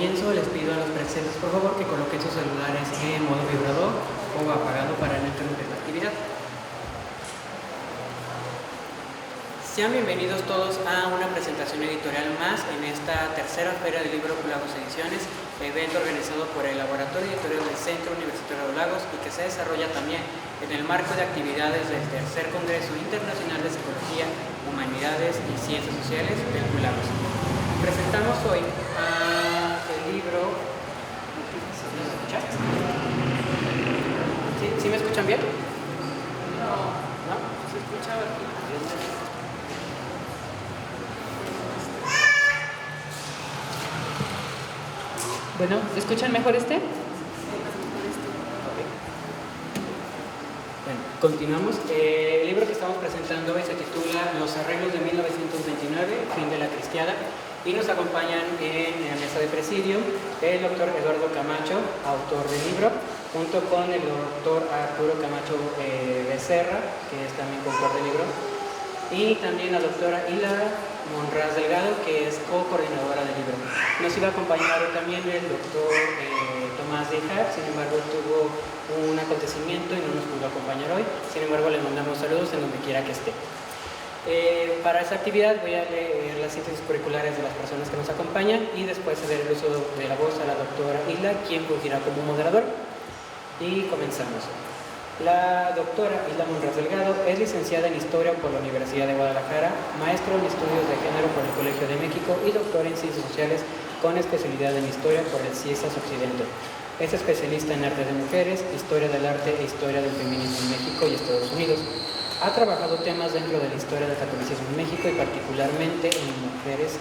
comienzo les pido a los presentes por favor que coloquen sus celulares en modo vibrador o apagado para no interrumpir la actividad. Sean bienvenidos todos a una presentación editorial más en esta tercera Feria del Libro Lagos Ediciones, evento organizado por el Laboratorio Editorial del Centro Universitario de Lagos y que se desarrolla también en el marco de actividades del tercer Congreso Internacional de Psicología, Humanidades y Ciencias Sociales del Lagos. Presentamos hoy el libro. ¿Sí me escuchan? ¿Sí me escuchan bien? ¿No? ¿Se escucha? Bueno, ¿escuchan mejor este? Bueno, continuamos. El libro que estamos presentando hoy se titula Los arreglos de 1929, fin de la cristiada, y nos acompañan en la mesa de presidio el doctor Eduardo Camacho, autor del libro, junto con el doctor Arturo Camacho Becerra, que es también coautor del libro, y también la doctora Hila Monraz Delgado, que es co-coordinadora del libro. Nos iba a acompañar también el doctor Tomás Dejar, sin embargo tuvo un acontecimiento y no nos pudo acompañar hoy, sin embargo le mandamos saludos en donde quiera que esté. Para esta actividad voy a leer las síntesis curriculares de las personas que nos acompañan y después ceder el uso de la voz a la doctora Hila, quien fungirá como moderador. Y comenzamos. La doctora Hila Monraz Delgado es licenciada en Historia por la Universidad de Guadalajara, maestro en Estudios de Género por el Colegio de México y doctora en Ciencias Sociales con especialidad en Historia por el CIESAS Occidente. Es especialista en Arte de Mujeres, Historia del Arte e Historia del Feminismo en México y Estados Unidos. Ha trabajado temas dentro de la historia del catolicismo en México y particularmente en mujeres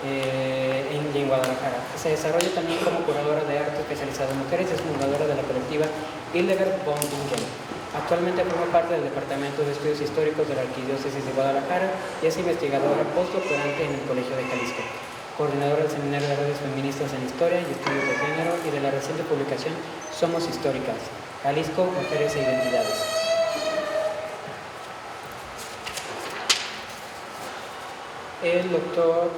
en Guadalajara. Se desarrolla también como curadora de arte especializada en mujeres y es fundadora de la colectiva Hildegard von Bingen. Actualmente forma parte del Departamento de Estudios Históricos de la Arquidiócesis de Guadalajara y es investigadora postdoctorante en el Colegio de Jalisco, coordinadora del Seminario de Redes Feministas en Historia y Estudios de Género y de la reciente publicación Somos Históricas, Jalisco, Mujeres e Identidades. El doctor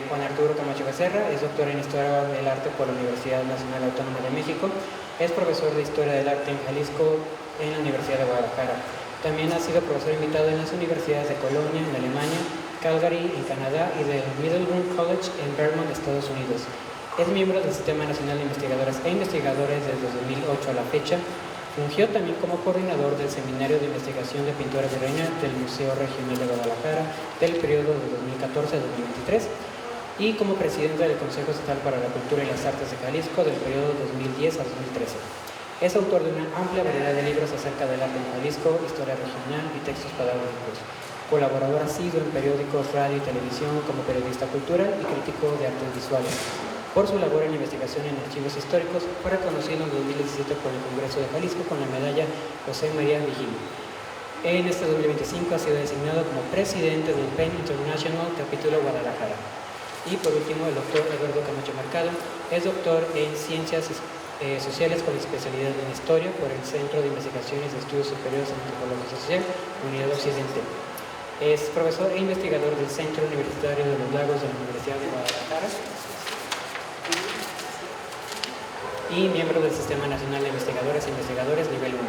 Juan Arturo Camacho Becerra es doctor en Historia del Arte por la Universidad Nacional Autónoma de México. Es profesor de Historia del Arte en Jalisco en la Universidad de Guadalajara. También ha sido profesor invitado en las universidades de Colonia, en Alemania, Calgary, en Canadá, y del Middlebury College en Vermont, Estados Unidos. Es miembro del Sistema Nacional de Investigadoras e Investigadores desde 2008 a la fecha. Fungió también como coordinador del Seminario de Investigación de Pintura Virreina del Museo Regional de Guadalajara del periodo de 2014 a 2023 y como presidente del Consejo Estatal para la Cultura y las Artes de Jalisco del periodo 2010 a 2013. Es autor de una amplia variedad de libros acerca del arte en Jalisco, historia regional y textos pedagógicos. Colaborador asiduo en periódicos, radio y televisión como periodista cultural y crítico de artes visuales. Por su labor en investigación en archivos históricos, fue reconocido en 2017 por el Congreso de Jalisco con la medalla José María Vigil. En este 2025 ha sido designado como presidente del PEN International Capítulo Guadalajara. Y por último, el doctor Eduardo Camacho Mercado es doctor en Ciencias Sociales con especialidad en Historia por el Centro de Investigaciones de Estudios Superiores en Antropología Social, Unidad Occidente. Es profesor e investigador del Centro Universitario de los Lagos de la Universidad de Guadalajara y miembro del Sistema Nacional de Investigadores e Investigadores nivel 1.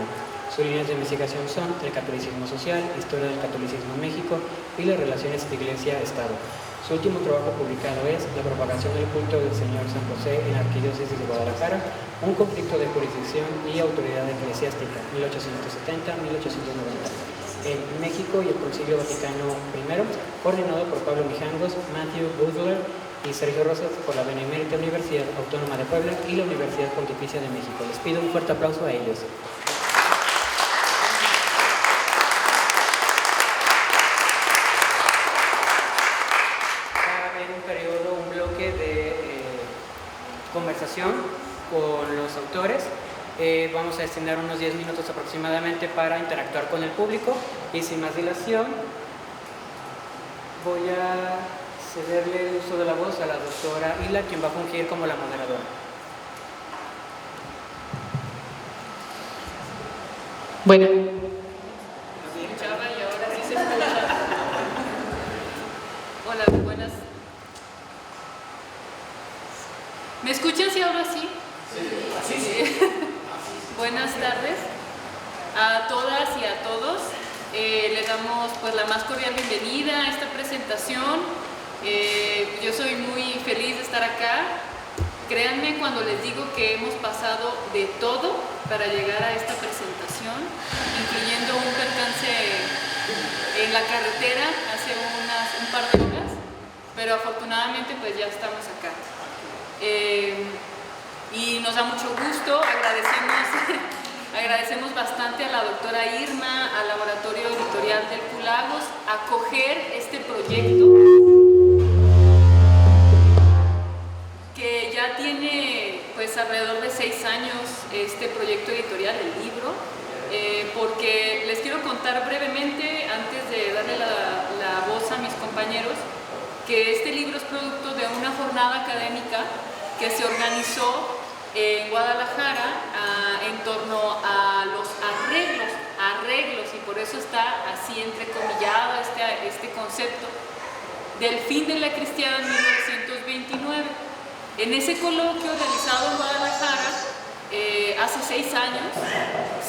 Sus líneas de investigación son el catolicismo social, historia del catolicismo en México y las relaciones de Iglesia-Estado. Su último trabajo publicado es La propagación del culto del Señor San José en la Arquidiócesis de Guadalajara, un conflicto de jurisdicción y autoridad eclesiástica, 1870-1890, en México y el Concilio Vaticano I, coordinado por Pablo Mijangos, Matthew Butler y Sergio Rosas por la Benemérita Universidad Autónoma de Puebla y la Universidad Pontificia de México. Les pido un fuerte aplauso a ellos. En un periodo, un bloque de conversación con los autores. Vamos a destinar unos 10 minutos aproximadamente para interactuar con el público y sin más dilación voy a cederle el uso de la voz a la doctora Hila, quien va a fungir como la moderadora. Bueno. No se escuchaba y ahora sí se escucha. Hola, buenas. buenas tardes a todas y a todos. Les damos pues la más cordial bienvenida a esta presentación. Yo soy muy feliz de estar acá. Créanme cuando les digo que hemos pasado de todo para llegar a esta presentación, incluyendo un percance en la carretera hace un par de horas, pero afortunadamente pues ya estamos acá. Y nos da mucho gusto, agradecemos bastante a la doctora Irma, al Laboratorio Editorial del Q-Lagos, acoger este proyecto que ya tiene pues alrededor de 6 años, este proyecto editorial del libro, porque les quiero contar brevemente, antes de darle la voz a mis compañeros, que este libro es producto de una jornada académica que se organizó en Guadalajara en torno a los arreglos, y por eso está así entrecomillado este concepto del fin de la cristiada en 1929. En ese coloquio realizado en Guadalajara hace 6 años,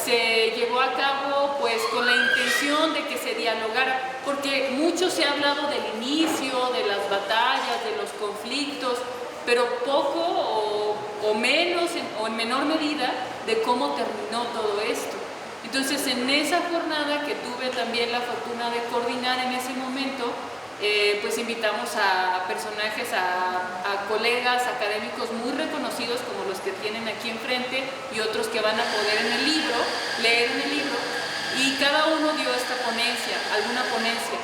se llevó a cabo pues con la intención de que se dialogara, porque mucho se ha hablado del inicio, de las batallas, de los conflictos, pero poco o menos o en menor medida de cómo terminó todo esto. Entonces, en esa jornada que tuve también la fortuna de coordinar en ese momento, pues invitamos a personajes, a colegas académicos muy reconocidos como los que tienen aquí enfrente y otros que van a poder leer en el libro, y cada uno dio alguna ponencia.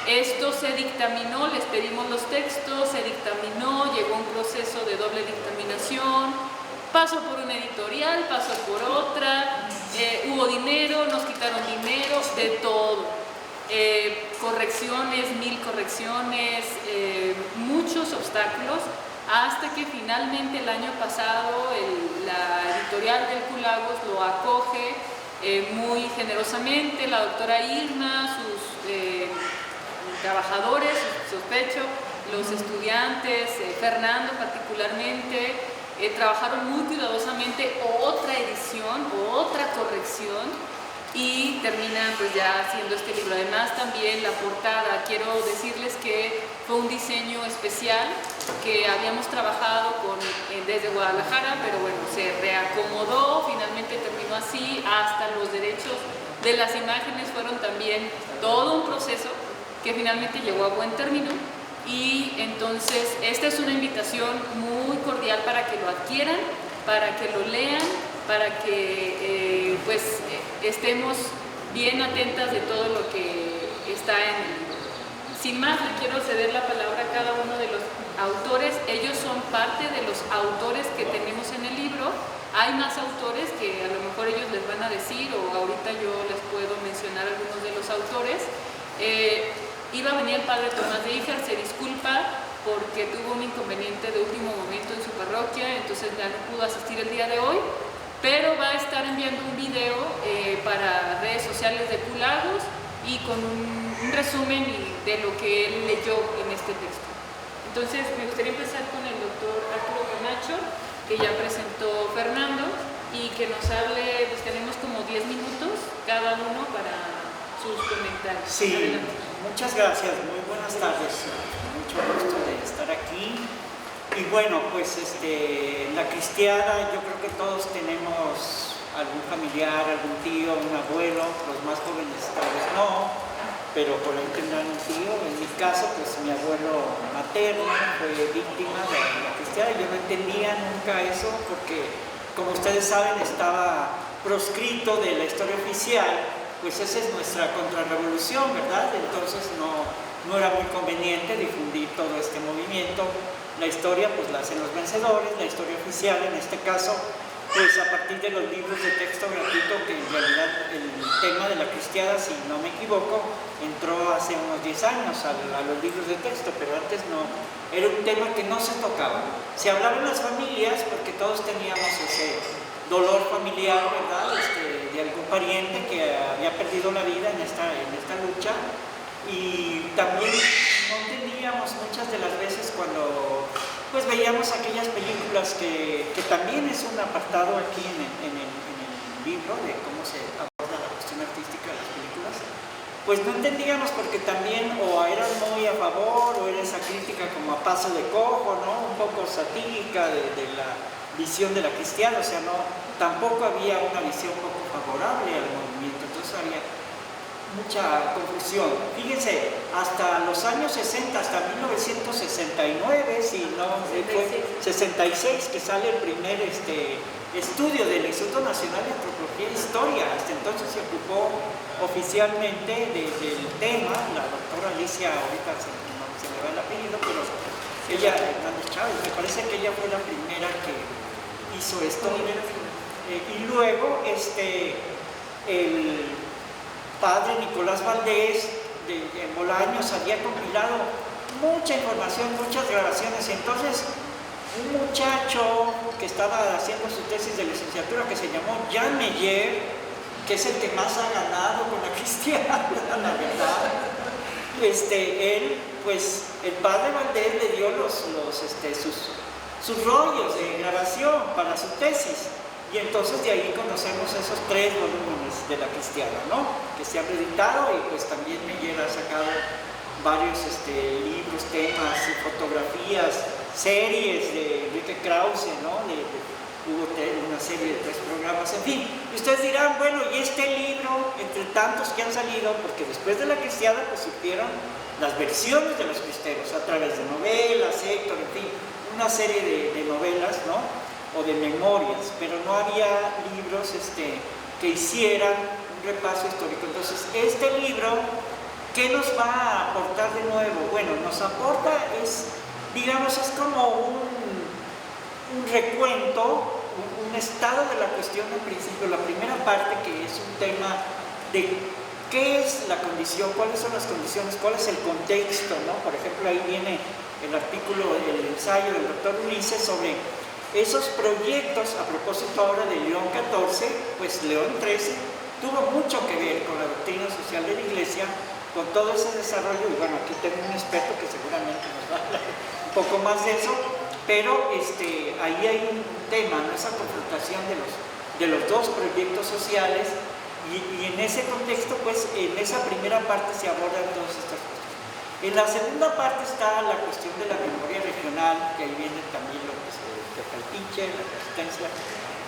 Esto se dictaminó, les pedimos los textos, se dictaminó, llegó un proceso de doble dictaminación, pasó por una editorial, pasó por otra, hubo dinero, nos quitaron dinero, de todo. Correcciones, 1000 correcciones, muchos obstáculos, hasta que finalmente el año pasado la editorial del Q-Lagos lo acoge muy generosamente, la doctora Irma, sus trabajadores, sospecho, los estudiantes, Fernando particularmente, trabajaron muy cuidadosamente otra edición, otra corrección, y terminan pues ya haciendo este libro. Además también la portada, quiero decirles que fue un diseño especial que habíamos trabajado desde Guadalajara, pero bueno, se reacomodó, finalmente terminó así, hasta los derechos de las imágenes fueron también todo un proceso que finalmente llegó a buen término. Y entonces esta es una invitación muy cordial para que lo adquieran, para que lo lean, para que estemos bien atentas de todo lo que está en el libro. Sin más, le quiero ceder la palabra a cada uno de los autores. Ellos son parte de los autores que tenemos en el libro. Hay más autores que a lo mejor ellos les van a decir, o ahorita yo les puedo mencionar algunos de los autores. Iba a venir el padre Tomás de Híjar, se disculpa porque tuvo un inconveniente de último momento en su parroquia, entonces ya no pudo asistir el día de hoy, pero va a estar enviando un video para redes sociales de Q-Lagos y con un resumen de lo que él leyó en este texto. Entonces me gustaría empezar con el doctor Arturo Camacho, que ya presentó Fernando, y que nos hable, pues tenemos como 10 minutos cada uno para sus comentarios. Sí, adelante. Muchas gracias, muy buenas tardes, mucho gusto de estar aquí. Y bueno, pues la cristiada, yo creo que todos tenemos algún familiar, algún tío, un abuelo, los más jóvenes tal vez no, pero por ahí tendrán un tío. En mi caso, pues mi abuelo materno fue víctima de la cristiada. Yo no entendía nunca eso porque, como ustedes saben, estaba proscrito de la historia oficial. Pues esa es nuestra contrarrevolución, ¿verdad? Entonces no era muy conveniente difundir todo este movimiento. La historia pues la hacen los vencedores, la historia oficial en este caso, pues a partir de los libros de texto gratuito, que en realidad el tema de la cristiada, si no me equivoco, entró hace unos 10 años a los libros de texto, pero antes no, era un tema que no se tocaba. Se hablaba en las familias porque todos teníamos ese dolor familiar, ¿verdad? De algún pariente que había perdido la vida en esta lucha, y también no entendíamos muchas de las veces cuando pues veíamos aquellas películas que también es un apartado aquí en libro de cómo se aborda la cuestión artística de las películas, pues no entendíamos porque también o eran muy a favor o era esa crítica como a paso de cojo, ¿no? Un poco satírica de la visión de la cristiana, o sea, no, tampoco había una visión poco favorable al movimiento, entonces había mucha confusión. Fíjense, hasta los años 60, hasta 1969, si no fue 66 que sale el primer estudio del Instituto Nacional de Antropología e Historia. Hasta entonces se ocupó oficialmente del tema la doctora Alicia, ahorita no se me va el apellido, pero ella, Hernández Chávez, me parece que ella fue la primera que hizo esto. Y luego el padre Nicolás Valdés de Bolaños había compilado mucha información, muchas grabaciones. Entonces un muchacho que estaba haciendo su tesis de licenciatura, que se llamó Jean Meyer, que es el que más ha ganado con la cristiana, la verdad, él, pues el padre Valdés le dio sus rollos de grabación para su tesis. Y entonces de ahí conocemos esos 3 volúmenes de la cristiana, ¿no? Que se han editado, y pues también Meyer ha sacado varios libros, temas, fotografías, series de Enrique Krause, ¿no? Hubo una serie de 3 programas, en fin. Y ustedes dirán, bueno, y este libro, entre tantos que han salido, porque después de la cristiana pues surgieron las versiones de los cristeros a través de novelas, Héctor, en fin, una serie de novelas, ¿no? O de memorias, pero no había libros que hicieran un repaso histórico. Entonces, este libro, ¿qué nos va a aportar de nuevo? Bueno, nos aporta, digamos, es como un recuento, un estado de la cuestión al principio, la primera parte, que es un tema de qué es la condición, cuáles son las condiciones, cuál es el contexto, ¿no? Por ejemplo, ahí viene el artículo, el ensayo del doctor Ulises sobre esos proyectos. A propósito ahora de León XIV, pues León XIII tuvo mucho que ver con la doctrina social de la Iglesia, con todo ese desarrollo. Y bueno, aquí tengo un experto que seguramente nos va a hablar un poco más de eso, pero ahí hay un tema, ¿no? Esa confrontación de los 2 proyectos sociales, y en ese contexto, pues en esa primera parte se abordan todas estas cosas. En la segunda parte está la cuestión de la memoria regional, que ahí viene también lo que de Calpiche, la resistencia.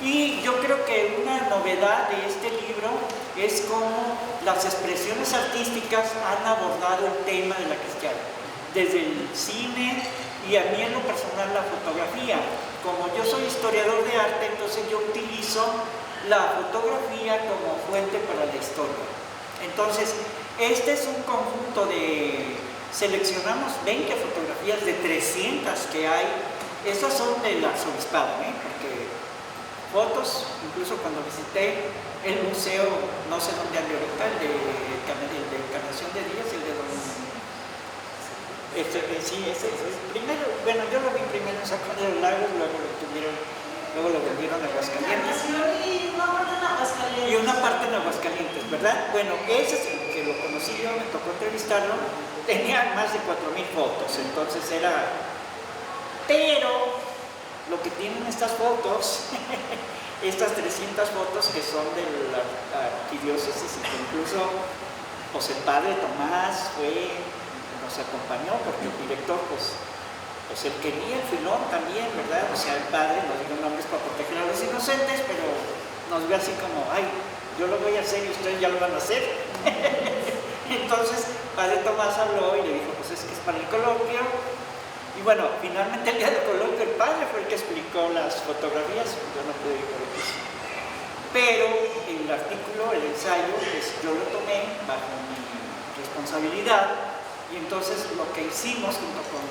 Y yo creo que una novedad de este libro es cómo las expresiones artísticas han abordado el tema de la cristiana, desde el cine y a mí en lo personal la fotografía. Como yo soy historiador de arte, entonces yo utilizo la fotografía como fuente para la historia. Entonces, este es un conjunto seleccionamos 20 fotografías de 300 que hay. Estas son del arzobispado, porque fotos, incluso cuando visité el museo, no sé dónde ande ahorita, el de Encarnación de Díaz, el de Don... sí, ese primero, bueno, yo lo vi primero en San Juan de los Lagos, luego lo vendieron a Aguascalientes. Y una parte en Aguascalientes, ¿verdad? Bueno, ese es el que lo conocí yo, me tocó entrevistarlo, tenía más de 4,000 fotos, entonces era... Pero lo que tienen estas fotos, estas 300 fotos que son de la arquidiócesis, y que incluso pues el padre Tomás nos acompañó, porque el director pues él quería el filón también, ¿verdad? O sea, el padre, no digo nombres para proteger a los inocentes, pero nos ve así como, ay, yo lo voy a hacer y ustedes ya lo van a hacer. Entonces, padre Tomás habló y le dijo, pues es que es para el coloquio. Y bueno, finalmente el día del coloquio el padre fue el que explicó las fotografías, yo no pude ir por eso. Pero el artículo, el ensayo, pues yo lo tomé bajo mi responsabilidad, y entonces lo que hicimos junto con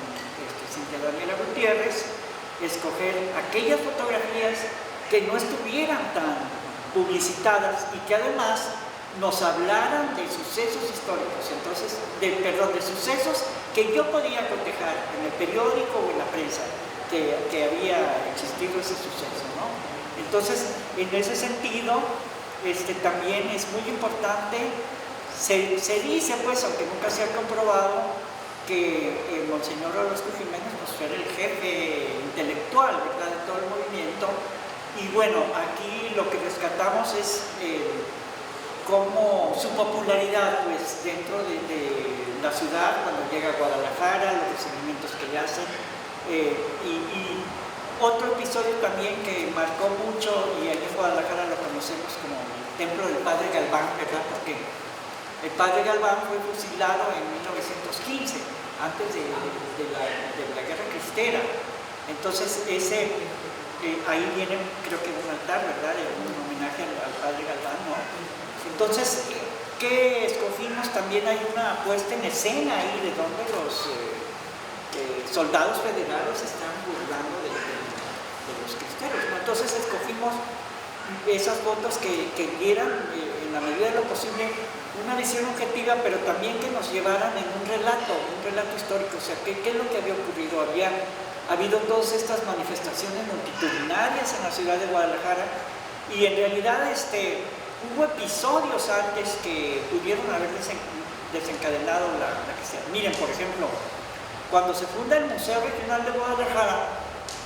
Cintia Daniela Gutiérrez, escoger aquellas fotografías que no estuvieran tan publicitadas y que además nos hablaran de sucesos históricos, entonces, de sucesos que yo podía cotejar en el periódico o en la prensa que había existido ese suceso, ¿no? Entonces, en ese sentido, también es muy importante, se dice, pues, aunque nunca se ha comprobado, que Monseñor Orozco Jiménez pues, era el jefe intelectual, ¿verdad?, de todo el movimiento, Y bueno, aquí lo que rescatamos es cómo su popularidad pues, dentro de la ciudad, cuando llega a Guadalajara, los recibimientos que le hacen. Y otro episodio también que marcó mucho, y aquí en Guadalajara lo conocemos como el templo del Padre Galván, ¿verdad? Porque el Padre Galván fue fusilado en 1915, antes de la Guerra Cristera. Entonces, ahí viene, creo que un altar, ¿verdad? Un homenaje al Padre Galván, ¿no? Entonces, ¿qué escogimos? También hay una puesta en escena ahí de donde los soldados federales están burlando de los cristeros, ¿no? Entonces, escogimos esas fotos que dieran, en la medida de lo posible, una visión objetiva, pero también que nos llevaran en un relato histórico. O sea, ¿qué es lo que había ocurrido? Había habido todas estas manifestaciones multitudinarias en la ciudad de Guadalajara y en realidad hubo episodios antes que pudieron haber desencadenado la cristiana. Miren, por ejemplo, cuando se funda el Museo Regional de Guadalajara,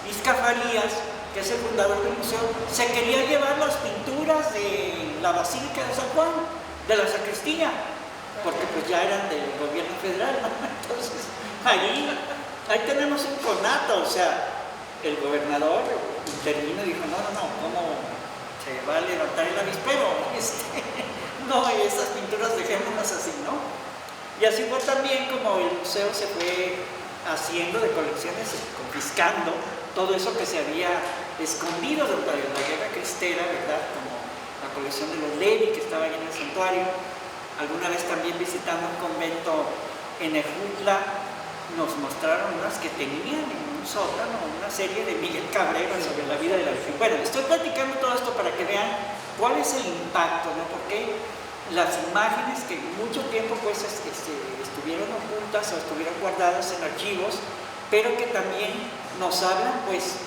Izca Farías, que es el fundador del museo, se quería llevar las pinturas de la Basílica de San Juan, de la sacristía, porque pues ya eran del gobierno federal, ¿no? Entonces, ahí tenemos un conato, o sea, el gobernador intervino y dijo, no, ¿cómo se va a levantar el avispero? No, esas pinturas dejémonos así, ¿no? Y así fue también como el museo se fue haciendo de colecciones, confiscando todo eso que se había escondido durante la Guerra Cristera, ¿verdad? Como la colección de los Levi, que estaba ahí en el santuario. Alguna vez también visitando un convento en Ejutla, nos mostraron unas que tenían en un sótano una serie de Miguel Cabrera sobre la vida de la Virgen. Bueno, estoy platicando todo esto para que vean cuál es el impacto, ¿no? Porque las imágenes que mucho tiempo pues estuvieron ocultas o estuvieron guardadas en archivos, pero que también nos hablan pues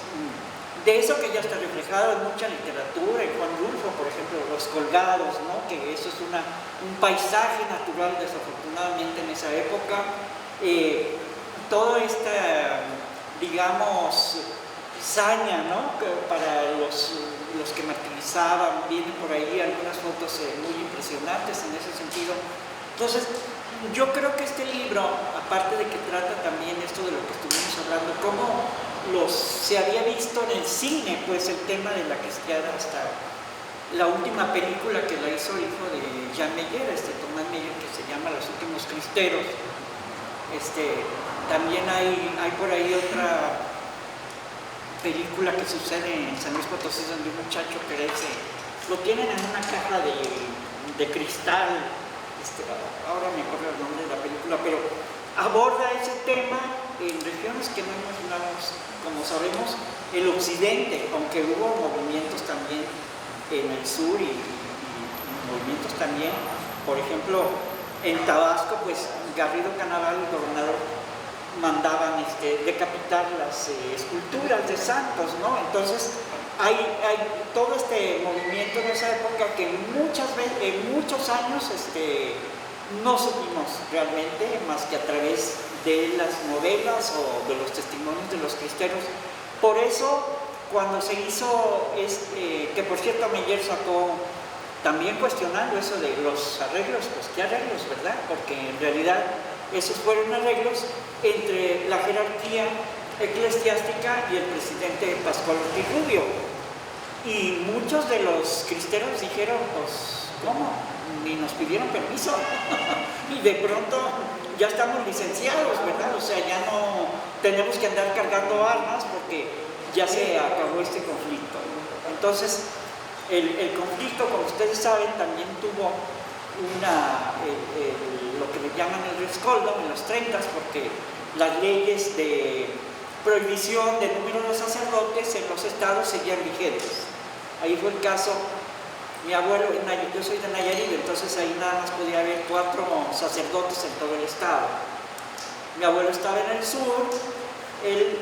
de eso que ya está reflejado en mucha literatura, en Juan Rulfo, por ejemplo, Los Colgados, ¿no? Que eso es un paisaje natural, desafortunadamente, en esa época. Toda esta, digamos, saña, ¿no? Para los que martirizaban, vienen por ahí algunas fotos muy impresionantes en ese sentido. Entonces, yo creo que este libro, aparte de que trata también esto de lo que estuvimos hablando, cómo se había visto en el cine, pues el tema de la cristiada, hasta la última película que la hizo el hijo de Jean Meyer, Tomás Meyer, que se llama Los Últimos Cristeros. También hay por ahí otra película que sucede en San Luis Potosí, donde un muchacho crece, lo tienen en una caja de cristal, ahora me acuerdo el nombre de la película, pero aborda ese tema en regiones que no imaginamos, como sabemos, el occidente, aunque hubo movimientos también en el sur y movimientos también, por ejemplo, en Tabasco, pues Garrido Canaval, el gobernador, mandaban decapitar las esculturas de santos, ¿no? Entonces hay todo este movimiento en esa época que en muchos años no supimos realmente más que a través de las novelas o de los testimonios de los cristeros. Por eso, cuando se hizo, que por cierto Meyer sacó también cuestionando eso de los arreglos, pues qué arreglos, ¿verdad? Porque en realidad esos fueron arreglos entre la jerarquía eclesiástica y el presidente Pascual Ortiz Rubio. Y muchos de los cristeros dijeron, pues, ¿cómo? Ni nos pidieron permiso. Y de pronto ya estamos licenciados, ¿verdad? O sea, ya no tenemos que andar cargando armas porque ya se acabó este conflicto. Entonces, el conflicto, como ustedes saben, también tuvo lo que le llaman el rescoldo en los 30, porque las leyes de prohibición del número de sacerdotes en los estados seguían vigentes. Ahí fue el caso, mi abuelo, yo soy de Nayarit, entonces ahí nada más podía haber 4 sacerdotes en todo el estado. Mi abuelo estaba en el sur,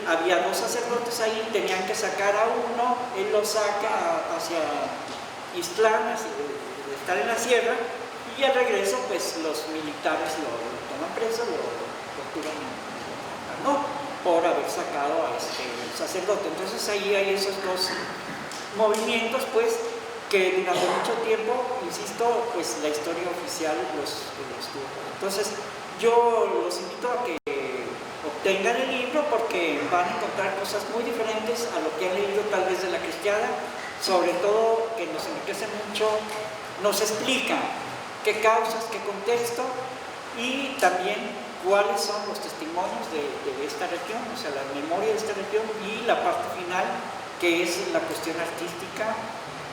había 2 sacerdotes ahí, tenían que sacar a uno, él lo saca hacia Ixtlán, de estar en la sierra, y al regreso pues los militares lo toman preso, lo torturan, ¿no? Por haber sacado a sacerdote. Entonces ahí hay esos 2 movimientos, pues, que durante mucho tiempo, insisto, pues la historia oficial los tuvo. Entonces, yo los invito a que obtengan el libro porque van a encontrar cosas muy diferentes a lo que han leído tal vez de la Cristiada, sobre todo que nos enriquece mucho, nos explica qué causas, qué contexto y también cuáles son los testimonios de esta región, o sea, la memoria de esta región y la parte final, que es la cuestión artística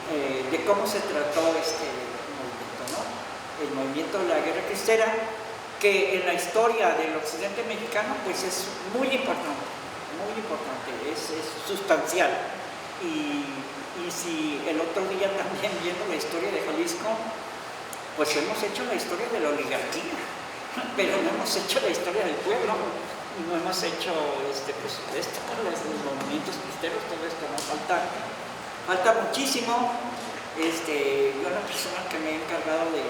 de cómo se trató este movimiento, ¿no? El movimiento de la guerra cristera, que en la historia del occidente mexicano pues es muy importante, es sustancial. Y si el otro día también viendo la historia de Jalisco, pues hemos hecho la historia de la oligarquía, pero no hemos hecho la historia del pueblo, no hemos hecho los movimientos cristeros, todo esto nos falta muchísimo. Yo la persona que me he encargado de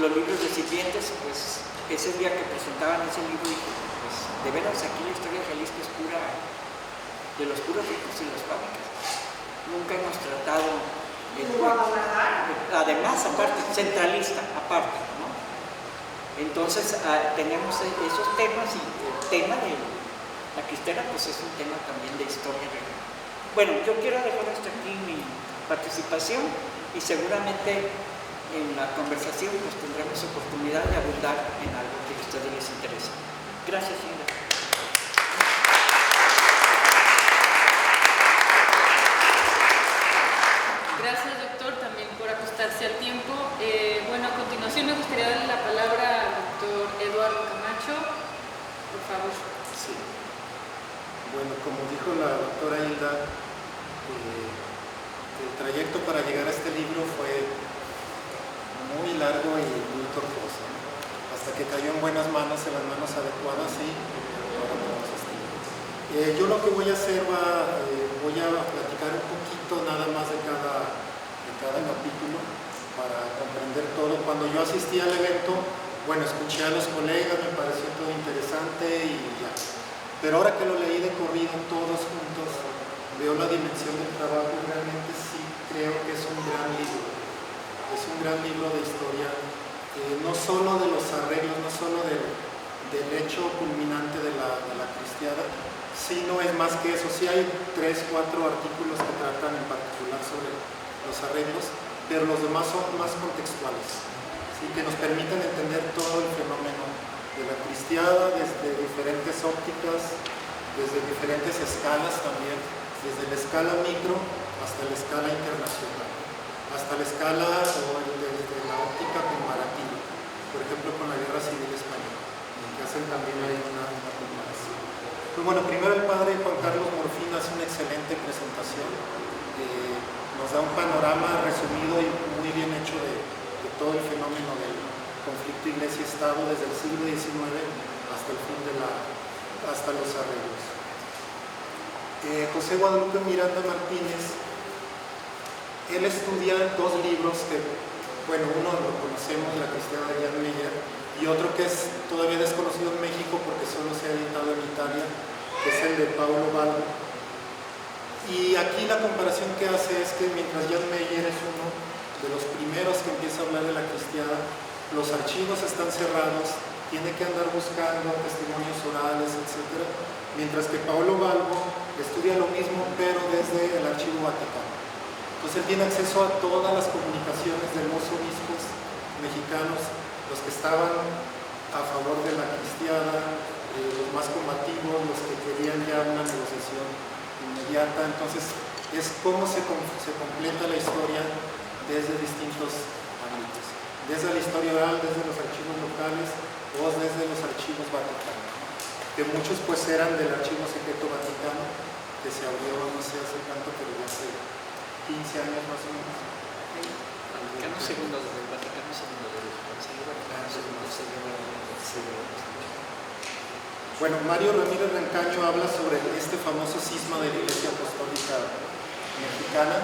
los libros recipientes, pues ese día que presentaban ese libro dije, pues de veras aquí la historia de Jalisco es pura, de los puros ricos y las fábricas. Nunca hemos tratado además, aparte, centralista, aparte, ¿no? Entonces tenemos esos temas y el tema de la cristera pues es un tema también de historia real. Bueno, yo quiero dejar hasta aquí mi participación y seguramente en la conversación pues tendremos oportunidad de abundar en algo que a ustedes les interesa. Gracias, señora. Gracias, doctor, también por ajustarse al tiempo. Bueno, a continuación me gustaría darle la palabra al doctor Eduardo Camacho, por favor. Sí. Bueno, como dijo la doctora Hilda, el trayecto para llegar a este libro fue muy largo y muy tortuoso, ¿no? Hasta que cayó en buenas manos, en las manos adecuadas y ahora podemos estar. Yo lo que voy a hacer voy a platicar un poquito nada más de cada capítulo para comprender todo. Cuando yo asistí al evento, bueno, escuché a los colegas, me pareció todo interesante y ya. Pero ahora que lo leí de corrido todos juntos, veo la dimensión del trabajo y realmente sí creo que es un gran libro. Es un gran libro de historia, no solo de los arreglos, no solo del hecho culminante de la cristiada, sino es más que eso. Sí hay 3, 4 artículos que tratan en particular sobre los arreglos, pero los demás son más contextuales, ¿sí? Que nos permiten entender todo el fenómeno de la cristiada desde diferentes ópticas, desde diferentes escalas también, desde la escala micro hasta la escala internacional, hasta la escala o desde la óptica comparativa, por ejemplo con la Guerra Civil Española, que hacen también ahí una comparación. Pues bueno, primero el padre Juan Carlos Morfín hace una excelente presentación, nos da un panorama resumido y muy bien hecho de todo el fenómeno del conflicto Iglesia-Estado desde el siglo XIX hasta el fin hasta los arreglos. José Guadalupe Miranda Martínez, él estudia 2 libros que, bueno, uno lo conocemos, La Cristiada de Jan Meyer, y otro que es todavía desconocido en México porque solo se ha editado en Italia, que es el de Paulo Balbo. Y aquí la comparación que hace es que mientras Jan Meyer es uno de los primeros que empieza a hablar de la cristiada, los archivos están cerrados, tiene que andar buscando testimonios orales, etc. Mientras que Paulo Balbo estudia lo mismo, pero desde el Archivo Vaticano. Entonces él tiene acceso a todas las comunicaciones de los obispos mexicanos, los que estaban a favor de la cristiada, los más combativos, los que querían ya una negociación inmediata. Entonces es cómo se completa la historia desde distintos ámbitos, desde la historia oral, desde los archivos locales o desde los archivos vaticanos, que muchos pues eran del Archivo Secreto Vaticano, que se abrió no sé hace cuánto, pero ya hace 15 años más o menos. Vaticano II, desde el Vaticano II, desde el Concilio Vaticano II. Bueno, Mario Ramírez Rancaño habla sobre este famoso cisma de la Iglesia Apostólica Mexicana,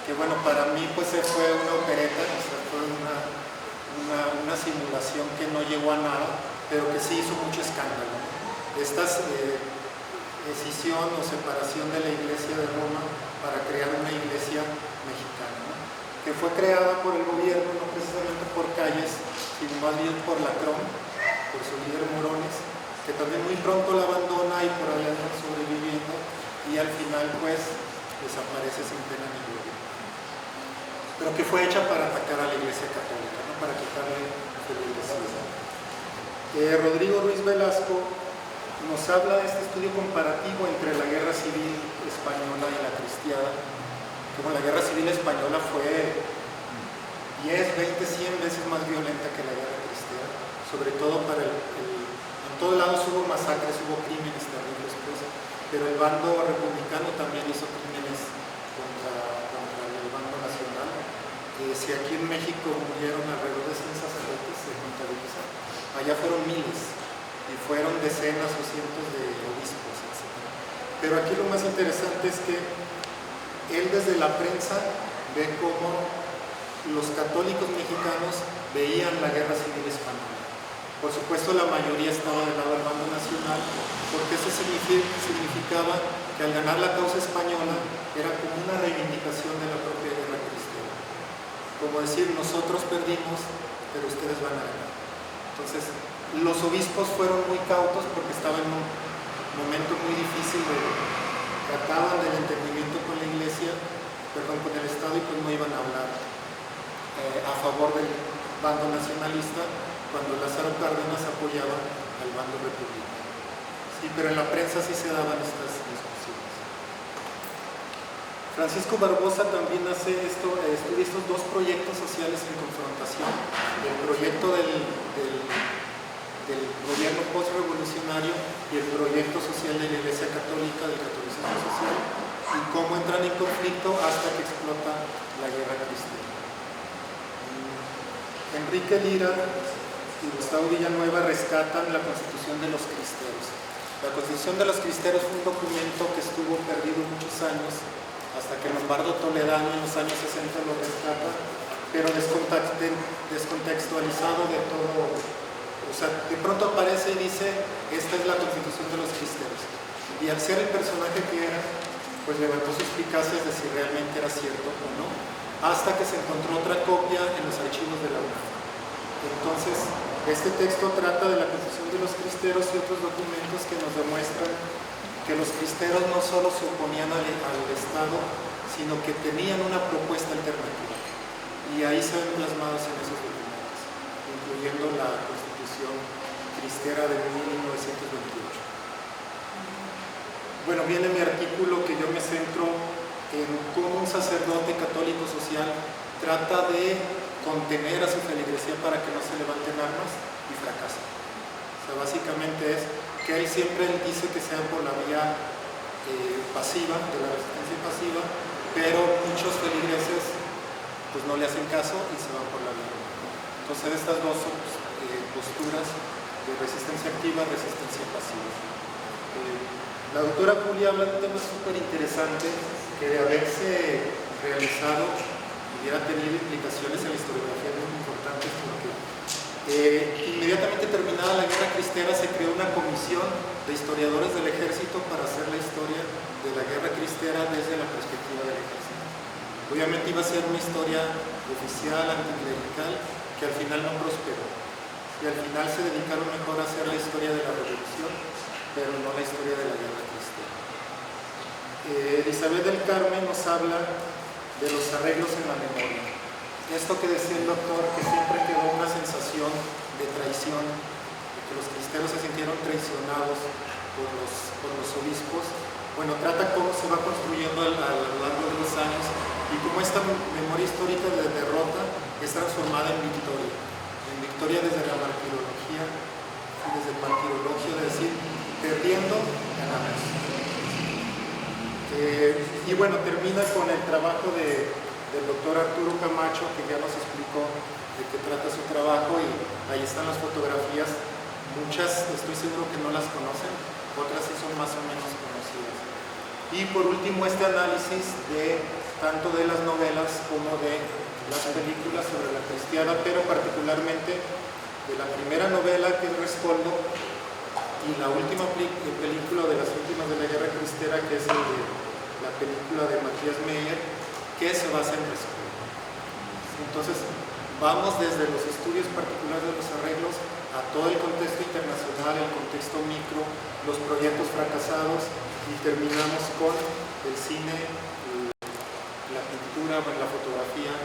que bueno, para mí pues fue una opereta, o sea, fue una simulación que no llegó a nada, pero que sí hizo mucho escándalo. Esta escisión o separación de la Iglesia de Roma para crear una iglesia mexicana, ¿no? Que fue creada por el gobierno, no precisamente por Calles, sino más bien por Lacrón, por su líder Morones, que también muy pronto la abandona y por allá anda sobreviviendo, y al final pues desaparece sin pena ni gloria. Pero que fue hecha para atacar a la Iglesia Católica, ¿no? Para quitarle feligresía. Rodrigo Ruiz Velasco nos habla de este estudio comparativo entre la Guerra Civil Española y la Cristiada. Como la Guerra Civil Española fue 10, 20, 100 veces más violenta que la Guerra Cristiana, sobre todo en todos lados hubo masacres, hubo crímenes terribles, pues, pero el bando republicano también hizo crímenes contra el bando nacional. Si aquí en México murieron alrededor de 100 sacerdotes, se contabiliza, allá fueron miles y fueron decenas o cientos de obispos, etc. Pero aquí lo más interesante es que él desde la prensa ve cómo los católicos mexicanos veían la Guerra Civil Española. Por supuesto, la mayoría estaba del lado del bando nacional, porque eso significaba que al ganar la causa española era como una reivindicación de la propia guerra cristiana. Como decir, nosotros perdimos, pero ustedes van a ganar. Entonces, los obispos fueron muy cautos porque estaban en un momento muy difícil, trataban del entendimiento con la Iglesia, con el Estado, y pues no iban a hablar a favor del bando nacionalista, cuando Lázaro Cárdenas apoyaba al bando republicano. Sí, pero en la prensa sí se daban estas discusiones. Francisco Barbosa también estudia estos dos proyectos sociales en confrontación: el proyecto del gobierno postrevolucionario y el proyecto social de la Iglesia Católica, del catolicismo social, y cómo entran en conflicto hasta que explota la guerra cristiana. Enrique Lira y Gustavo Villanueva rescatan la Constitución de los Cristeros. La Constitución de los Cristeros fue un documento que estuvo perdido muchos años, hasta que Lombardo Toledano en los años 60 lo rescata, pero descontextualizado de todo. O sea, de pronto aparece y dice, esta es la Constitución de los Cristeros. Y al ser el personaje que era, pues levantó suspicacias de si realmente era cierto o no, hasta que se encontró otra copia en los archivos de la UNAM. Entonces, este texto trata de la Constitución de los Cristeros y otros documentos que nos demuestran que los cristeros no solo se oponían al Estado, sino que tenían una propuesta alternativa. Y ahí se ven plasmados en esos documentos, incluyendo la Constitución Cristera de 1928. Bueno, viene mi artículo, que yo me centro en cómo un sacerdote católico social trata de contener a su feligresía para que no se levanten armas, y fracasa. O sea, básicamente es que él siempre dice que sea por la vía pasiva, de la resistencia pasiva, pero muchos feligreses pues no le hacen caso y se van por la vía. Entonces, estas dos posturas de resistencia activa y resistencia pasiva. La doctora Julia habla de un tema súper interesante que, de haberse realizado, hubiera tenido implicaciones en la historiografía muy importantes, porque inmediatamente terminada la guerra cristera se creó una comisión de historiadores del ejército para hacer la historia de la guerra cristera desde la perspectiva del ejército. Obviamente iba a ser una historia oficial, anticlerical, que al final no prosperó, y al final se dedicaron mejor a hacer la historia de la revolución, pero no la historia de la guerra cristiana. Elizabeth del Carmen nos habla de los arreglos en la memoria. Esto que decía el doctor, que siempre quedó una sensación de traición, de que los cristeros se sintieron traicionados por los obispos. Bueno, trata cómo se va construyendo a lo largo de los años y cómo esta memoria histórica de derrota es transformada en victoria. En victoria desde la martirología y desde el martirologio, de decir, perdiendo, ganamos. Y bueno, termina con el trabajo del doctor Arturo Camacho, que ya nos explicó de qué trata su trabajo, y ahí están las fotografías. Muchas estoy seguro que no las conocen, otras sí son más o menos conocidas. Y por último, este análisis tanto de las novelas como de las películas sobre la cristiana, pero particularmente de la primera novela, que es Rescoldo, y la última película de las últimas de la guerra cristera, que es el de la película de Matthias Meyer, que se basa en Respeto. Entonces, vamos desde los estudios particulares de los arreglos a todo el contexto internacional, el contexto micro, los proyectos fracasados, y terminamos con el cine, la pintura, la fotografía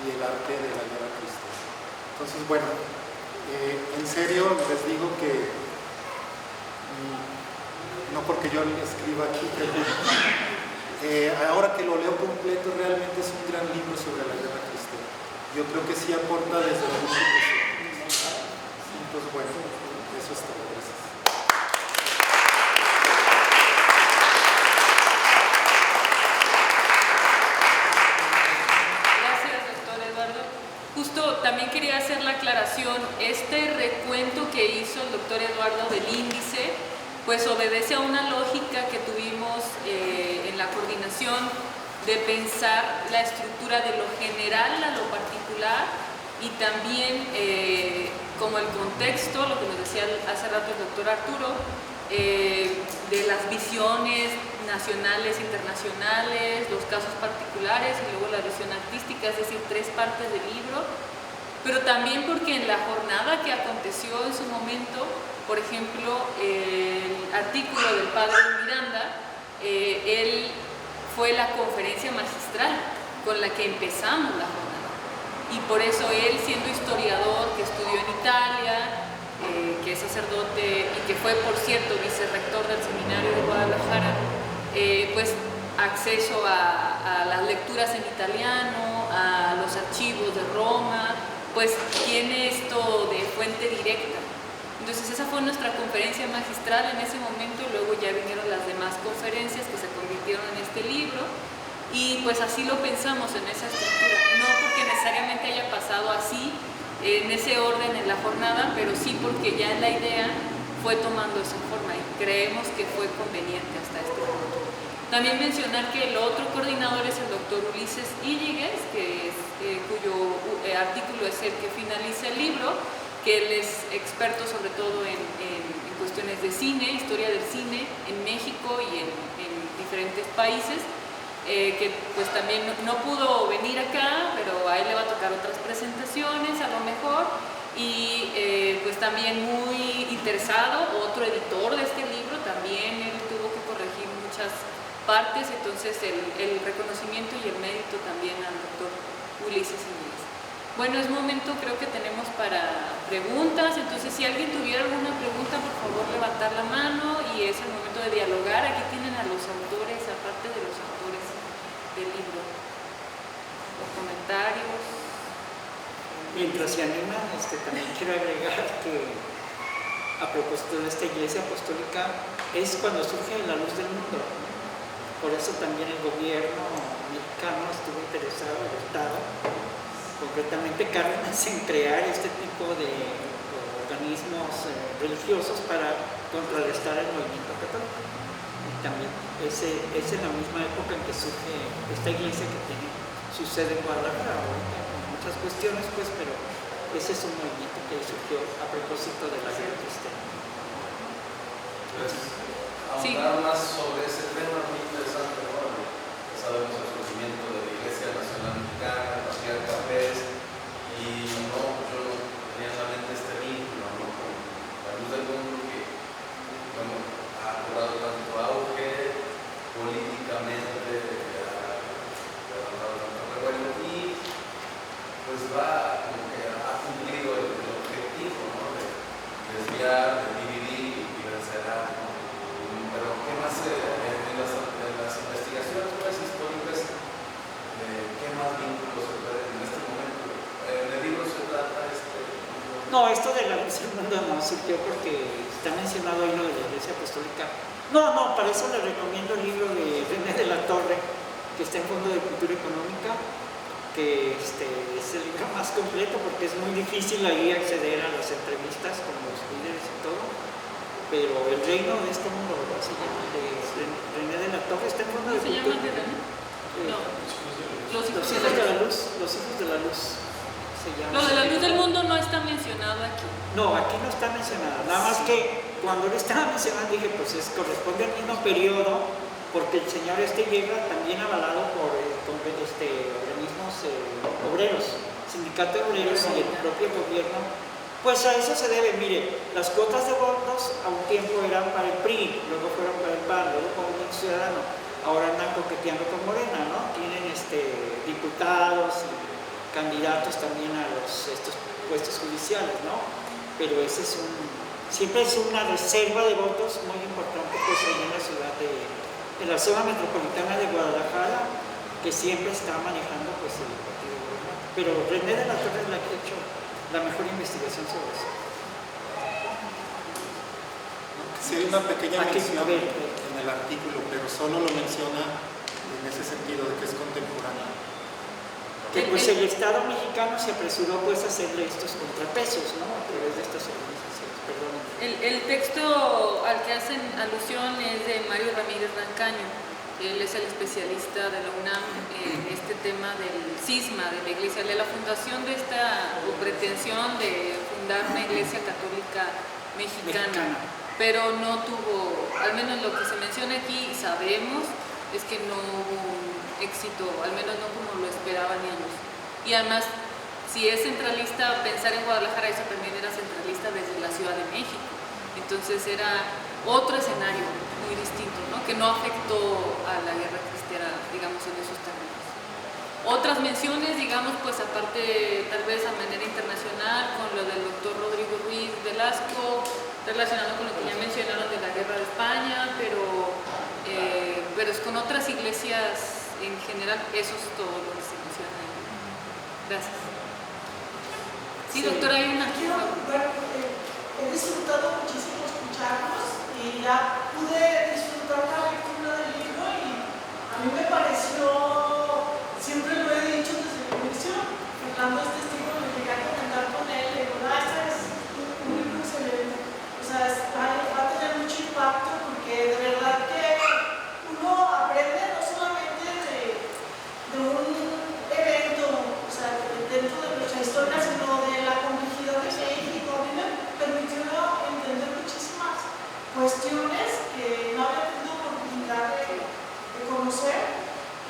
y el arte de la guerra cristiana. Entonces, bueno, en serio les digo que no porque yo escriba aquí, pero ahora que lo leo completo realmente es un gran libro sobre la guerra cristiana. Yo creo que sí aporta desde múltiples ángulos. Entonces, bueno, eso es todo. Gracias. Justo también quería hacer la aclaración, este recuento que hizo el doctor Eduardo del índice, pues obedece a una lógica que tuvimos en la coordinación de pensar la estructura de lo general a lo particular y también como el contexto, lo que nos decía hace rato el doctor Arturo, de las visiones nacionales, internacionales, los casos particulares y luego la visión artística, es decir, 3 partes del libro, pero también porque en la jornada que aconteció en su momento, por ejemplo, el artículo del padre Miranda, él fue la conferencia magistral con la que empezamos la jornada, y por eso él, siendo historiador que estudió en Italia, que es sacerdote y que fue, por cierto, vicerrector del seminario de Guadalajara, pues acceso a las lecturas en italiano, a los archivos de Roma, pues tiene esto de fuente directa. Entonces esa fue nuestra conferencia magistral en ese momento, luego ya vinieron las demás conferencias que se convirtieron en este libro, y pues así lo pensamos en esa estructura, no porque necesariamente haya pasado así, en ese orden en la jornada, pero sí porque ya en la idea fue tomando esa forma y creemos que fue conveniente hasta este punto. También mencionar que el otro coordinador es el doctor Ulises Íñiguez, cuyo artículo es el que finaliza el libro, que él es experto sobre todo en cuestiones de cine, historia del cine en México y en diferentes países, que pues también no pudo venir acá, pero a él le va a tocar otras presentaciones a lo mejor, y pues también muy interesado, otro editor de este libro, también él tuvo que corregir muchas partes, entonces el reconocimiento y el mérito también al doctor Ulises Íñiguez. Bueno, es momento, creo que tenemos para preguntas, entonces si alguien tuviera alguna pregunta, por favor levantar la mano, y es el momento de dialogar. Aquí tienen a los autores, aparte de los autores del libro, los comentarios. Mientras se animan, también quiero agregar que a propósito de esta iglesia apostólica es cuando surge la luz del mundo. Por eso también el gobierno mexicano estuvo interesado, el Estado, concretamente Cárdenas, en crear este tipo de organismos religiosos para contrarrestar el movimiento católico. Y también es en la misma época en que surge esta iglesia que tiene su sede en Guadalajara, ahorita con muchas cuestiones, pues, pero ese es un movimiento que surgió a propósito de la guerra cristiana. Pues, Sí. ahondar más sobre ese tema muy interesante, ¿no? Sabemos el surgimiento de la Iglesia Nacional Mexicana, el patriarca Pérez, y no, yo tenía en la mente este vínculo, ¿no? Con la luz del mundo que, bueno, ha cobrado tanto auge políticamente, ha levantado tanto revuelo, y pues va, como que ha cumplido el objetivo, ¿no? De desviar, de dividir y vencerá, ¿no? Pero ¿qué más en las investigaciones pues, históricas, qué más vínculos se pueden en este momento? ¿En el libro se trata No, esto de la luz del mundo no surgió porque está mencionado ahí lo de la iglesia apostólica. No, para eso le recomiendo el libro de René de la Torre, que está en Fondo de Cultura Económica, que es el libro más completo porque es muy difícil ahí acceder a las entrevistas con los líderes y todo. Pero el reino de este mundo, ¿verdad? Se llama de René de la Torre, está en Fondo de ¿Se Cultura. llama de René? No. Los hijos de la luz, los hijos de la luz se llama. Lo de la luz del mundo no está mencionado aquí. No, aquí no está mencionada, nada más que cuando lo estaba mencionando dije, pues corresponde al mismo periodo porque el señor llega también avalado por organismos obreros, sindicato de obreros y el propio gobierno. Pues a eso se debe, mire, las cuotas de votos a un tiempo eran para el PRI, luego fueron para el PAN, luego para el Movimiento Ciudadano, ahora andan coqueteando con Morena, ¿no? Tienen diputados y candidatos también a estos puestos judiciales, ¿no? Pero ese siempre es una reserva de votos muy importante pues ahí en la zona metropolitana de Guadalajara, que siempre está manejando pues el Partido Morena. Pero René de la Torre es la que ha hecho la mejor investigación sobre eso. Sí, hay una pequeña mención en el artículo, pero solo lo menciona en ese sentido de que es contemporáneo. Que pues el Estado mexicano se apresuró pues a hacerle estos contrapesos, ¿no? A través de estas organizaciones. Perdón. El texto al que hacen alusión es de Mario Ramírez Rancaño. Él es el especialista de la UNAM en este tema del cisma de la iglesia, de la fundación de esta pretensión de fundar una iglesia católica mexicana. Pero no tuvo, al menos lo que se menciona aquí, sabemos, es que no hubo un éxito, al menos no como lo esperaban ellos. Y además, si es centralista, pensar en Guadalajara, eso también era centralista desde la Ciudad de México. Entonces era otro escenario muy distinto, ¿no? Que no afectó a la guerra cristiana, digamos, en esos términos. Otras menciones, digamos, pues aparte, tal vez a manera internacional, con lo del doctor Rodrigo Ruiz Velasco, relacionado con lo que ya mencionaron de la guerra de España, pero es con otras iglesias en general, eso es todo lo que se menciona ahí. Gracias. Sí, doctora, hay una aquí. Bueno, he disfrutado muchísimo escucharlos y ya pude disfrutar la lectura del libro y a mí me pareció, siempre lo he dicho desde el inicio, Fernando es testigo, me llegué a comentar con él, le digo, este es un libro excelente, o sea, va a tener mucho impacto porque de verdad que uno aprende no solamente de un evento, o sea, dentro de nuestra historia, sino de la complejidad de México. A mí me permitió entender muchísimas cuestiones que no había tenido oportunidad de conocer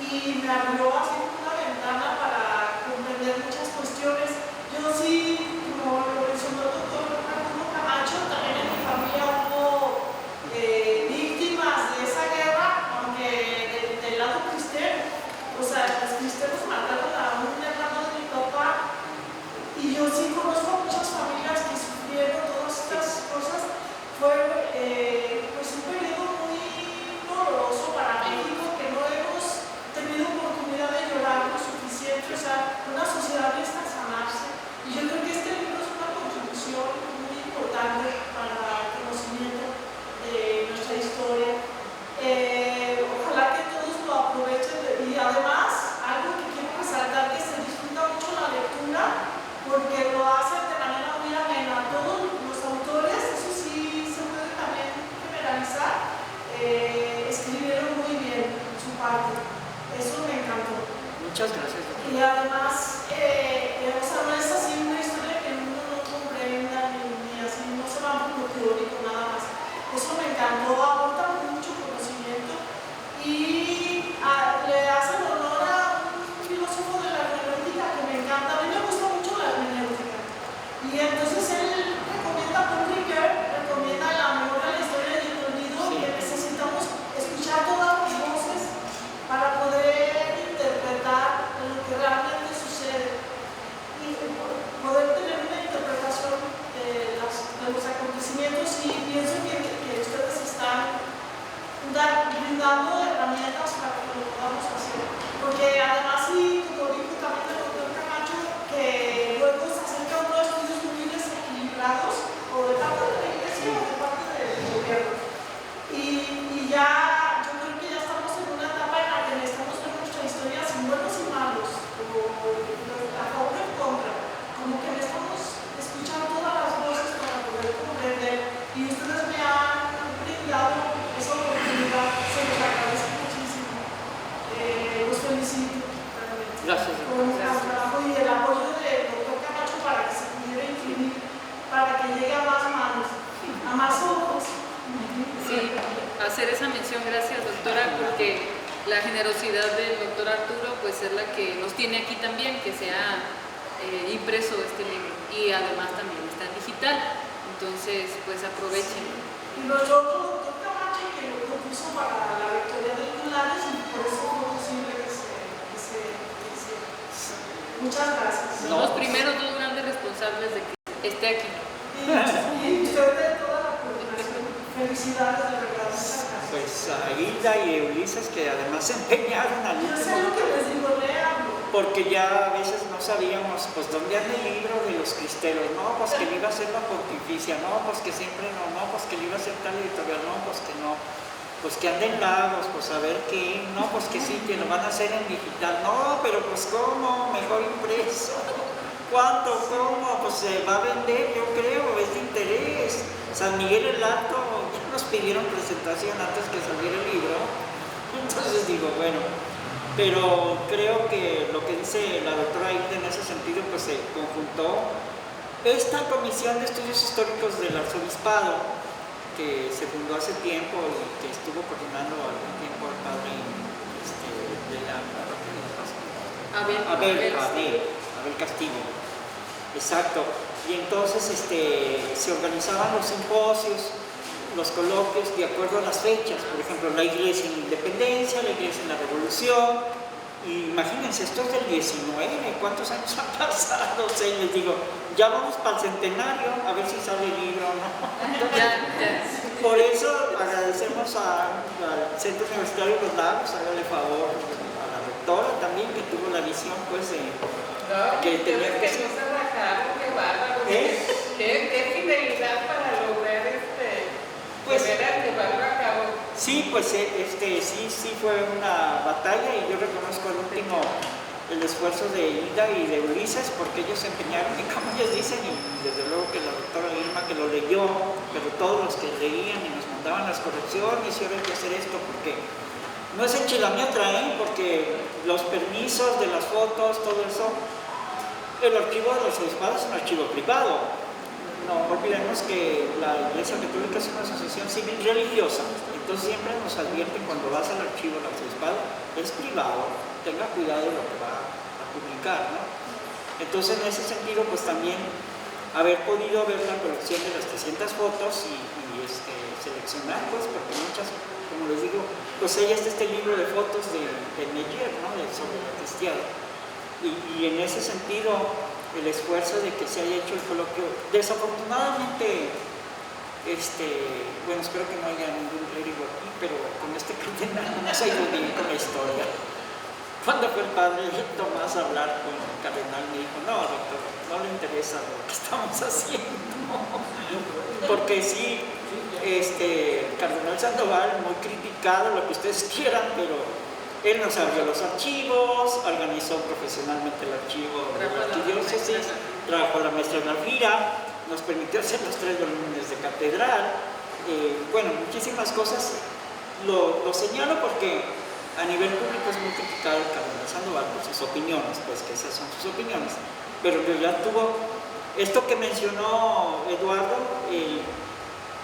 y me abrió así una ventana para comprender muchas cuestiones. Yo sí, como lo mencionó el doctor Arturo Camacho, también en mi familia hubo víctimas de esa guerra, aunque del lado cristiano. O sea, los cristianos mataron a un hermano de mi papá y yo sí conozco muchas familias que sufrieron todas estas cosas. Fue pues un periodo muy doloroso para México que no hemos tenido oportunidad de llorar lo suficiente. O sea, una sociedad necesita sanarse y yo creo que este libro es una contribución muy importante para el conocimiento de nuestra historia. Ojalá que todos lo aprovechen y además, algo que quiero resaltar, que se disfruta mucho la lectura porque lo hacen de manera muy amena. Todos los autores, eso sí se puede también generalizar, escribieron muy bien su parte. Eso me encantó. Muchas gracias. Y además, o sea, no es así una historia que uno no comprenda ni así, no se va por lo teórico nada más. Eso me encantó, aporta mucho conocimiento y le hacen honor a un filósofo de la hermenéutica que me encanta. A mí me gusta mucho la hermenéutica. Y entonces él recomienda a Paul Ricoeur, recomienda la memoria de la historia y el olvido, que necesitamos escuchar todas las voces para poder interpretar lo que realmente sucede y poder tener una interpretación de los acontecimientos. Y pienso que ustedes están brindando herramientas para que lo podamos hacer, porque además, sí, como dijo también el doctor Camacho, que luego se acerca unos estudios muy desequilibrados o de parte de la iglesia o de parte del gobierno y ya yo creo que ya estamos en una etapa en la que necesitamos ver nuestra historia sin buenos y malos, a favor o en contra, como que necesitamos escuchar todas las voces para poder comprender, y ustedes me han brindado esa oportunidad. Se los agradezco muchísimo. Los felicito realmente. Gracias. Por el trabajo y el apoyo del doctor Camacho para que se pudiera imprimir, para que llegue a más manos, a más ojos. Sí, hacer esa mención, gracias doctora, porque la generosidad del doctor Arturo pues es la que nos tiene aquí también, que se ha impreso este libro y además también está en digital, entonces pues aprovechen. Y nuestro otro doctor Camacho que lo propuso para la rectoría de Culares y por eso fue posible que se muchas gracias. Son los primeros dos grandes responsables de que esté aquí. Y usted de toda la coordinación. Felicidades, de verdad. Muchas gracias. Pues a Hilda y Ulises, que además se empeñaron al Yo sé último, lo que les digo, léanlo. porque ya a veces no sabíamos, pues, dónde anda el libro de los cristeros, no, pues que le iba a ser la pontificia, no, pues que siempre no, pues que le iba a ser tal editorial, no, pues que no, pues que anda en Lagos, pues a ver qué, no, pues que sí, que lo van a hacer en digital, no, pero pues cómo, mejor impreso, ¿cuánto, cómo? Pues se va a vender, yo creo, es de interés. San Miguel el Alto, ya nos pidieron presentación antes que saliera el libro, entonces digo, bueno, pero creo que lo que dice la doctora Hilda en ese sentido, pues se conjuntó esta comisión de estudios históricos del arzobispado, que se fundó hace tiempo y que estuvo coordinando algún tiempo el padre de la Abel Castillo. Exacto. Y entonces se organizaban los simposios, los coloquios de acuerdo a las fechas. Por ejemplo, la iglesia en la independencia, la iglesia en la revolución. Y imagínense, esto es del 19, ¿cuántos años han pasado? O sea, y les digo, ya vamos para el centenario, a ver si sale el libro o no. Por eso agradecemos al Centro Universitario de los Lagos, hágale favor a la rectora también, que tuvo la visión, pues, de que tenía que ser. Qué bárbaro, qué fidelidad para lograr pues, llevarlo a cabo. Sí, pues sí fue una batalla y yo reconozco al último el esfuerzo de Hilda y de Ulises porque ellos se empeñaron y como ellos dicen y desde luego que la doctora Irma que lo leyó, pero todos los que leían y nos mandaban las correcciones y ahora hay que hacer esto porque no es enchilamiatra, porque los permisos de las fotos, todo eso, el archivo de los obispados es un archivo privado. No olvidemos que la Iglesia Católica es una asociación civil religiosa, entonces siempre nos advierten cuando vas al archivo del arzobispado, es privado, tenga cuidado de lo que va a publicar, ¿no? Entonces en ese sentido pues también haber podido ver la colección de las 300 fotos y seleccionar pues porque muchas, como les digo, pues ahí está este libro de fotos de Meyer, ¿no? Sobre la cristiada y en ese sentido el esfuerzo de que se haya hecho el coloquio. Desafortunadamente, bueno, espero que no haya ningún clérigo aquí, pero con este cardenal no se ha ido bien con la historia. Cuando fue el padre Tomás a hablar con el cardenal, me dijo, no, doctor, no le interesa lo que estamos haciendo. Porque sí, cardenal Sandoval, muy criticado, lo que ustedes quieran, pero él nos abrió los archivos, organizó profesionalmente el archivo de la arquidiócesis, trabajó la maestra Nalvira, nos permitió hacer los 3 volúmenes de catedral, bueno, muchísimas cosas. Lo señalo porque a nivel público es muy criticado el cardenal Sandoval por sus opiniones, pues que esas son sus opiniones, pero en realidad tuvo esto que mencionó Eduardo, el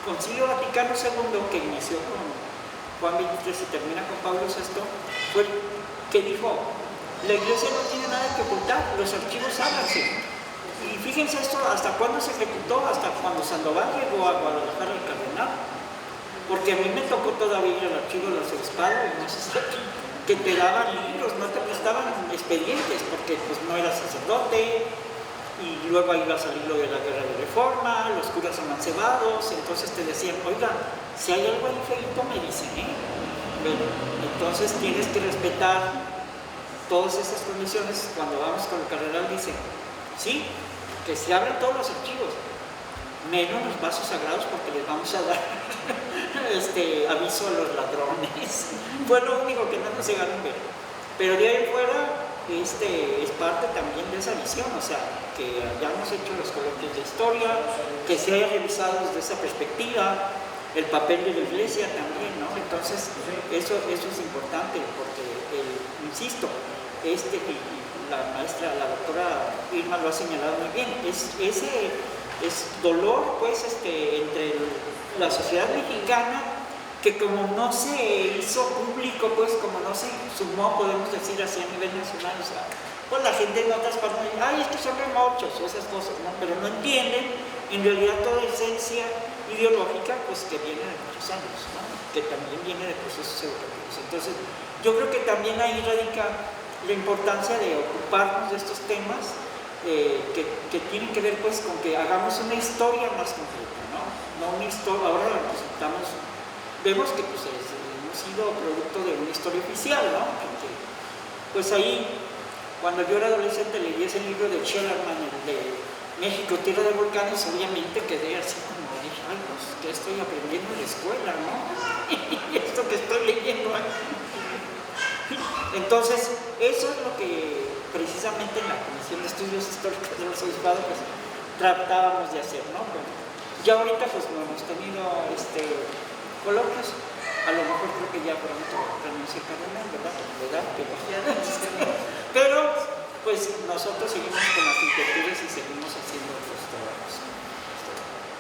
Concilio Vaticano II que inició con Juan XXIII y termina con Pablo VI, fue el que dijo, la iglesia no tiene nada que ocultar, los archivos háblanse. Y fíjense esto, hasta cuándo se ejecutó, hasta cuando Sandoval llegó a Guadalajara el cardenal, porque a mí me tocó todavía ir al archivo del arzobispado, no sé si que te daban libros, no te prestaban expedientes, porque pues no eras sacerdote, y luego ahí iba a salir lo de la guerra de reforma, los curas amancebados, entonces te decían, oiga, si hay algo ahí feito me dicen, Bueno, entonces tienes que respetar todas esas condiciones. Cuando vamos con el cardenal dice, sí, que se abran todos los archivos, menos los vasos sagrados porque les vamos a dar aviso a los ladrones. Fue lo único que no nos llegaron a ver. Pero de ahí fuera, es parte también de esa visión, o sea, que hayamos hecho los coloquios de historia, que se haya revisado desde esa perspectiva, el papel de la iglesia también, ¿no? Entonces, eso es importante, porque, insisto, y la maestra, la doctora Irma lo ha señalado muy bien, ese es dolor pues entre la sociedad mexicana, que como no se hizo público, pues como no se sumó, podemos decir así a nivel nacional, o sea, pues la gente en otras partes dice, ay, estos son remochos o esas cosas, ¿no? Pero no entienden en realidad toda esencia ideológica pues que viene de muchos años, ¿no? Que también viene de procesos educativos. Entonces yo creo que también ahí radica la importancia de ocuparnos de estos temas que tienen que ver pues con que hagamos una historia más completa, ¿no? No una historia, ahora pues, vemos que pues, hemos sido producto de una historia oficial, ¿no? Porque, pues ahí, cuando yo era adolescente leí ese libro de Schellerman, el de México, Tierra de Volcanes, obviamente quedé así como dije, ay, pues, ¿qué estoy aprendiendo en la escuela, no? Y esto que estoy leyendo aquí. Entonces, eso es lo que precisamente en la Comisión de Estudios Históricos del Arzobispado pues, tratábamos de hacer, ¿no? Bueno, ya ahorita pues no hemos tenido coloquios, a lo mejor creo que ya pronto renuncia Carolina, ¿verdad? ¿Verdad? Pero pues nosotros seguimos con las inquietudes y seguimos haciendo otros trabajos.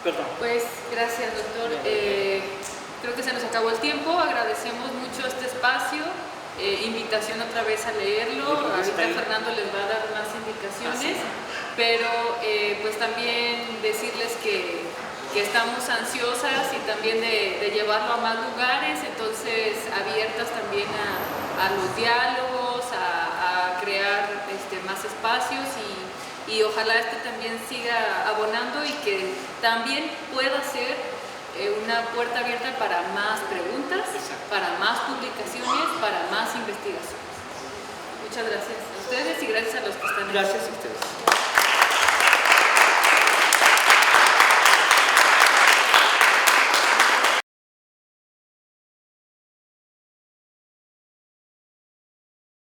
Perdón. Pues gracias, doctor. Creo que se nos acabó el tiempo, agradecemos mucho este espacio. Invitación otra vez a leerlo, ahorita Fernando les va a dar más indicaciones, pero pues también decirles que estamos ansiosas y también de llevarlo a más lugares, entonces abiertas también a los diálogos, a crear más espacios y ojalá también siga abonando y que también pueda ser una puerta abierta para más preguntas, para más publicaciones, para más investigaciones. Muchas gracias a ustedes y gracias a los que están aquí. Gracias a ustedes.